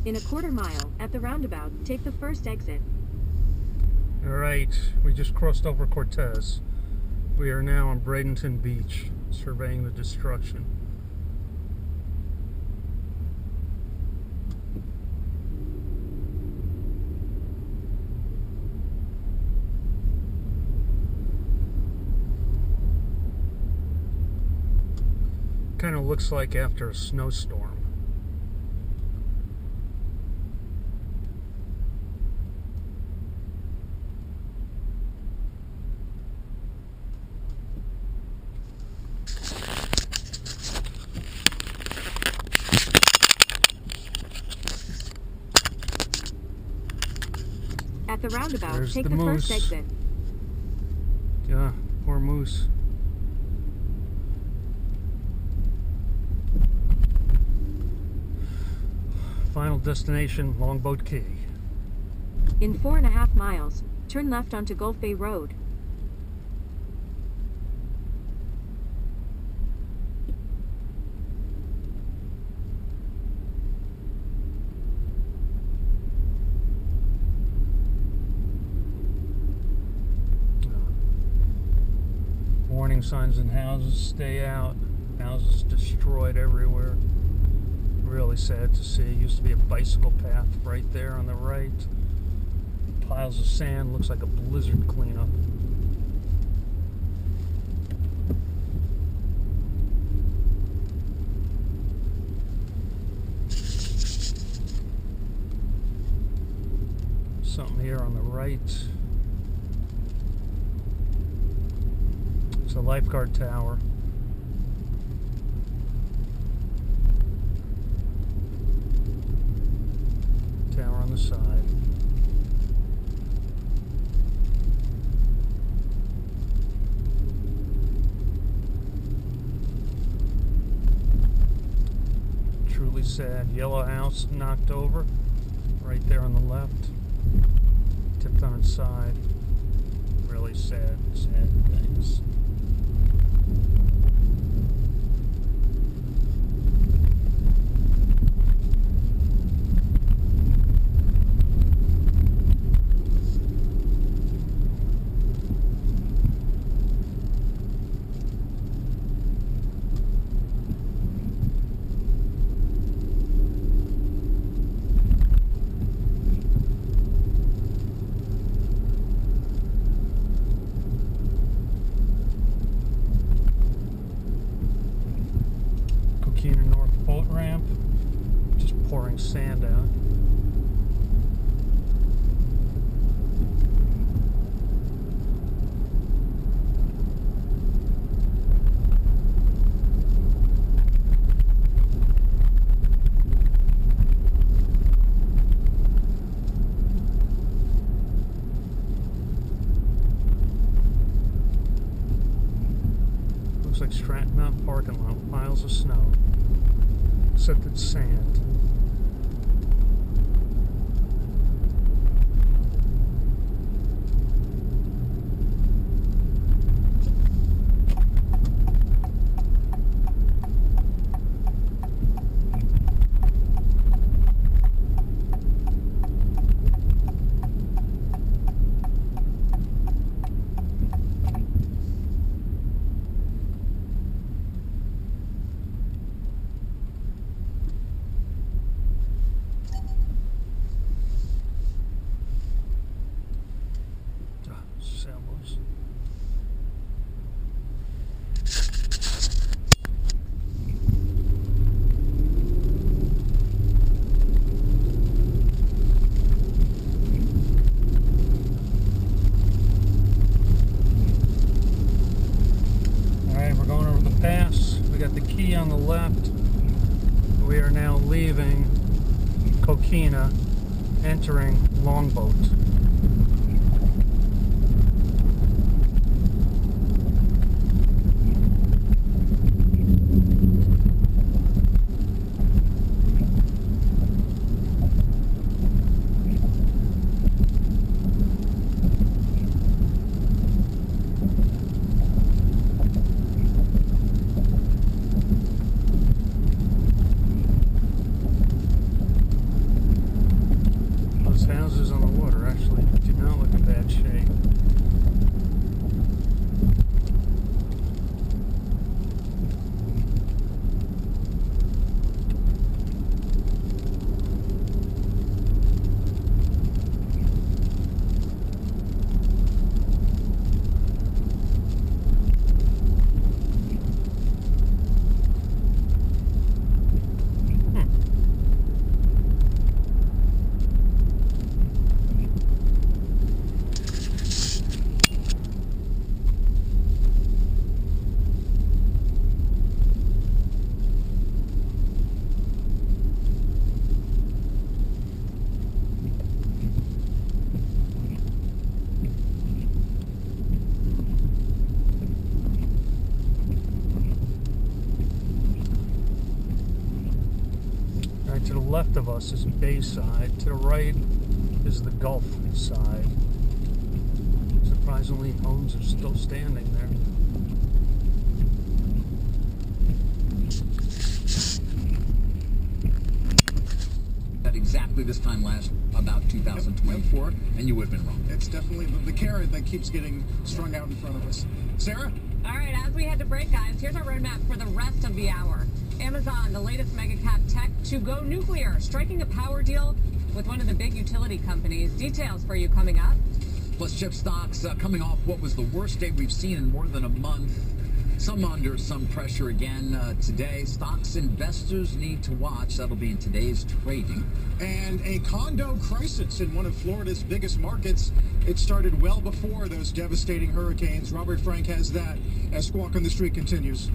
In a quarter-mile, at the roundabout, take the first exit. Alright, we just crossed over Cortez. We are now on Bradenton Beach, surveying the destruction. Kind of looks like after a snowstorm. At the roundabout, There's take the the moose. first exit. Yeah, poor moose. Final destination, Longboat Key. In 4.5 miles, turn left onto Gulf Bay Road. Warning signs in houses, stay out. Houses destroyed everywhere. Really sad to see. Used to be a bicycle path right there on the right. Piles of sand, looks like a blizzard cleanup. Something here on the right. It's a lifeguard tower. Tower on the side. Truly sad. Yellow house knocked over. Right there on the left. Tipped on its side. Really sad, sad things. North boat ramp, just pouring sand out. Looks like Stratton Mountain parking lot with piles of snow. Except it's sand. Sailboats. Alright, we're going over the pass. We got the key on the left. We are now leaving Coquina, entering Longboat. To the left of us is Bayside. To the right is the Gulf side. Surprisingly, homes are still standing there. At exactly this time about 2024, and you would have been wrong. It's definitely the carrot that keeps getting strung out in front of us. Sarah? All right, as we head to break, guys, here's our roadmap for the rest of the hour. Amazon, the latest mega cap tech to go nuclear, striking a power deal with one of the big utility companies. Details for you coming up. Plus chip stocks coming off what was the worst day we've seen in more than a month. Some under some pressure again today. Stocks investors need to watch. That'll be in today's trading. And a condo crisis in one of Florida's biggest markets. It started well before those devastating hurricanes. Robert Frank has that as Squawk on the Street continues.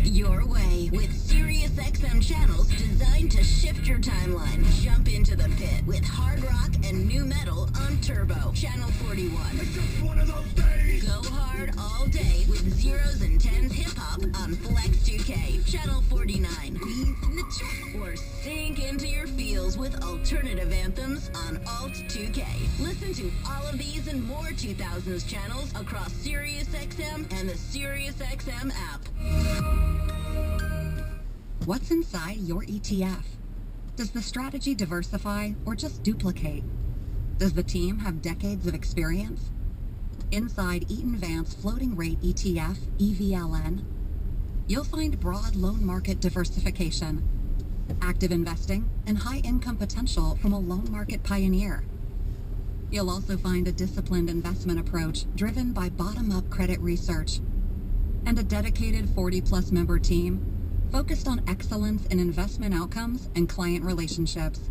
Your way with SiriusXM channels designed to shift your timeline. Jump into the pit with hard rock and new metal on Turbo. Channel 41. It's just one of those days. Go hard all day with zeros and tens hip hop on Flex 2K. Channel 49. Or sink into your feels with alternative anthems on Alt 2K. Listen to all of these and more 2000s channels across SiriusXM and the SiriusXM app. What's inside your ETF? Does the strategy diversify or just duplicate? Does the team have decades of experience? Inside Eaton Vance Floating Rate ETF, EVLN, you'll find broad loan market diversification, active investing, and high income potential from a loan market pioneer. You'll also find a disciplined investment approach driven by bottom-up credit research and a dedicated 40-plus member team focused on excellence in investment outcomes and client relationships.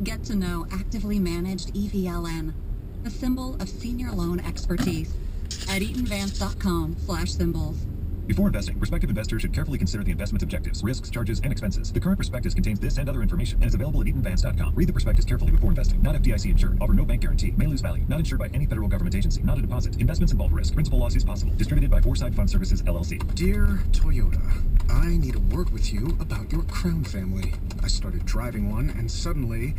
Get to know actively managed EVLN, the symbol of senior loan expertise, at eatonvance.com/symbols. Before investing, prospective investors should carefully consider the investment objectives, risks, charges, and expenses. The current prospectus contains this and other information and is available at eatonvance.com. Read the prospectus carefully before investing. Not FDIC insured. Offer no bank guarantee. May lose value. Not insured by any federal government agency. Not a deposit. Investments involve risk. Principal loss is possible. Distributed by Foreside Fund Services, LLC. Dear Toyota, I need a word with you about your Crown family. I started driving one and suddenly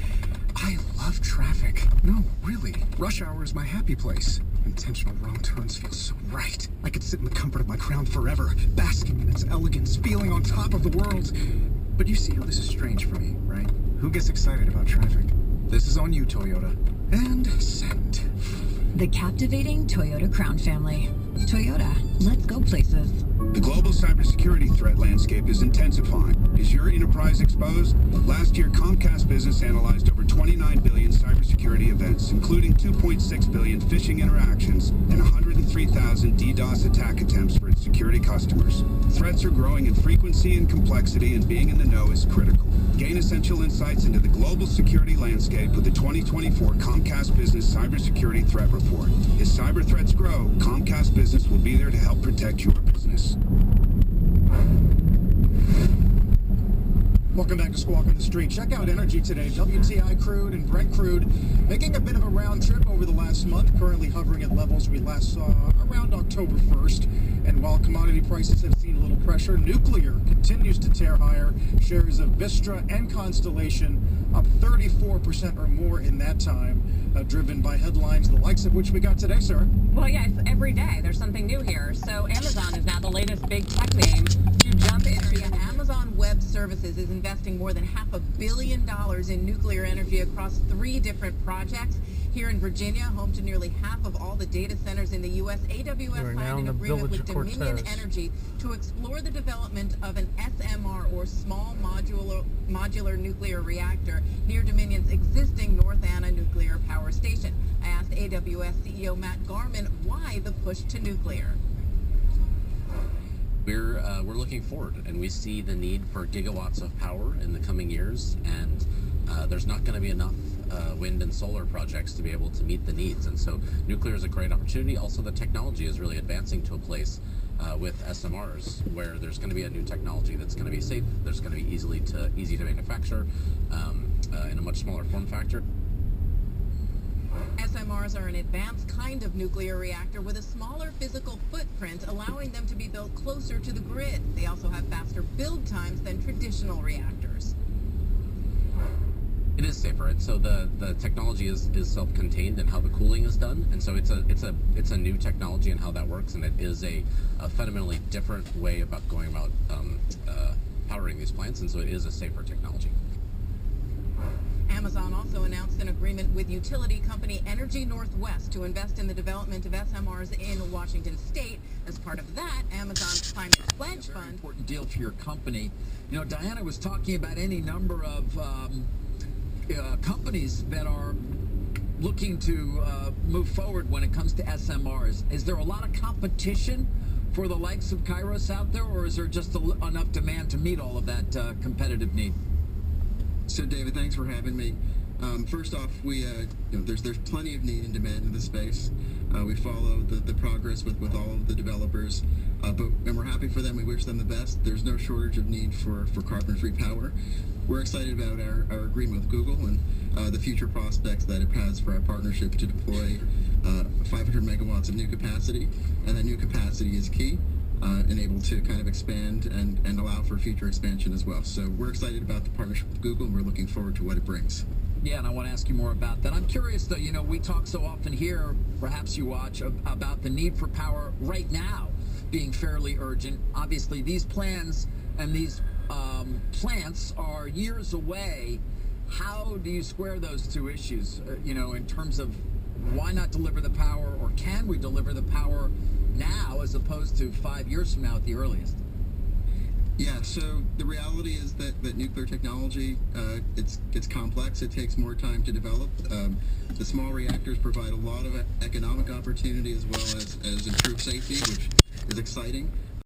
I love traffic. No, really. Rush hour is my happy place. Intentional wrong turns feel so right. I could sit in the comfort of my Crown forever, basking in its elegance, feeling on top of the world. But you see how this is strange for me, right? Who gets excited about traffic? This is on you, Toyota. And send. The captivating Toyota Crown family. Toyota, let's go places. The global cybersecurity threat landscape is intensifying. Is your enterprise exposed? Last year, Comcast Business analyzed over 29 billion cybersecurity events, including 2.6 billion phishing interactions and 103,000 DDoS attack attempts for its security customers. Threats are growing in frequency and complexity, and being in the know is critical. Gain essential insights into the global security landscape with the 2024 Comcast Business Cybersecurity Threat Report. As cyber threats grow, Comcast Business will be there to help protect your business. Welcome back to Squawk on the Street. Check out energy today. WTI crude and Brent crude making a bit of a round trip over the last month, currently hovering at levels we last saw around October 1st. And while commodity prices have seen a little pressure, nuclear continues to tear higher. Shares of Vistra and Constellation up 34% or more in that time, driven by headlines the likes of which we got today, sir. Well, yeah, it's every day. There's something new here. So Amazon is now the latest big tech name to jump into. Amazon Web Services is investing more than $500 million in nuclear energy across 3 different projects. Here in Virginia, home to nearly half of all the data centers in the U.S., AWS signed an agreement with Dominion Cortez. Energy to explore the development of an SMR, or small modular nuclear reactor, near Dominion's existing North Anna nuclear power station. I asked AWS CEO Matt Garman why the push to nuclear. We're looking forward, and we see the need for gigawatts of power in the coming years, and there's not going to be enough wind and solar projects to be able to meet the needs. And so nuclear is a great opportunity. Also, the technology is really advancing to a place with SMRs where there's going to be a new technology that's going to be safe, there's going to be easy to manufacture in a much smaller form factor. As SMRs are an advanced kind of nuclear reactor with a smaller physical footprint, allowing them to be built closer to the grid. They also have faster build times than traditional reactors. It is safer, and so the technology is self-contained in how the cooling is done, and so it's a new technology and how that works, and it is a fundamentally different way about going about powering these plants, and so it is a safer technology. Amazon also announced an agreement with utility company Energy Northwest to invest in the development of SMRs in Washington State. As part of that, Amazon's Climate Pledge Fund. Important deal for your company. You know, Diana was talking about any number of companies that are looking to move forward when it comes to SMRs. Is there a lot of competition for the likes of Kairos out there, or is there just enough demand to meet all of that competitive need? So, David, thanks for having me. First off, there's plenty of need and demand in the space. We follow the progress with all of the developers, and we're happy for them. We wish them the best. There's no shortage of need for carbon-free power. We're excited about our agreement with Google and the future prospects that it has for our partnership to deploy 500 megawatts of new capacity, and that new capacity is key. And able to kind of expand and allow for future expansion as well. So we're excited about the partnership with Google, and we're looking forward to what it brings. Yeah, and I want to ask you more about that. I'm curious, though, you know, we talk so often here, perhaps you watch, about the need for power right now being fairly urgent. Obviously, these plans and these plants are years away. How do you square those two issues, you know, in terms of why not deliver the power, or can we deliver the power now as opposed to 5 years from now at the earliest? Yeah, so the reality is that nuclear technology, it's complex. It takes more time to develop. The small reactors provide a lot of economic opportunity as well as improved safety, which is exciting.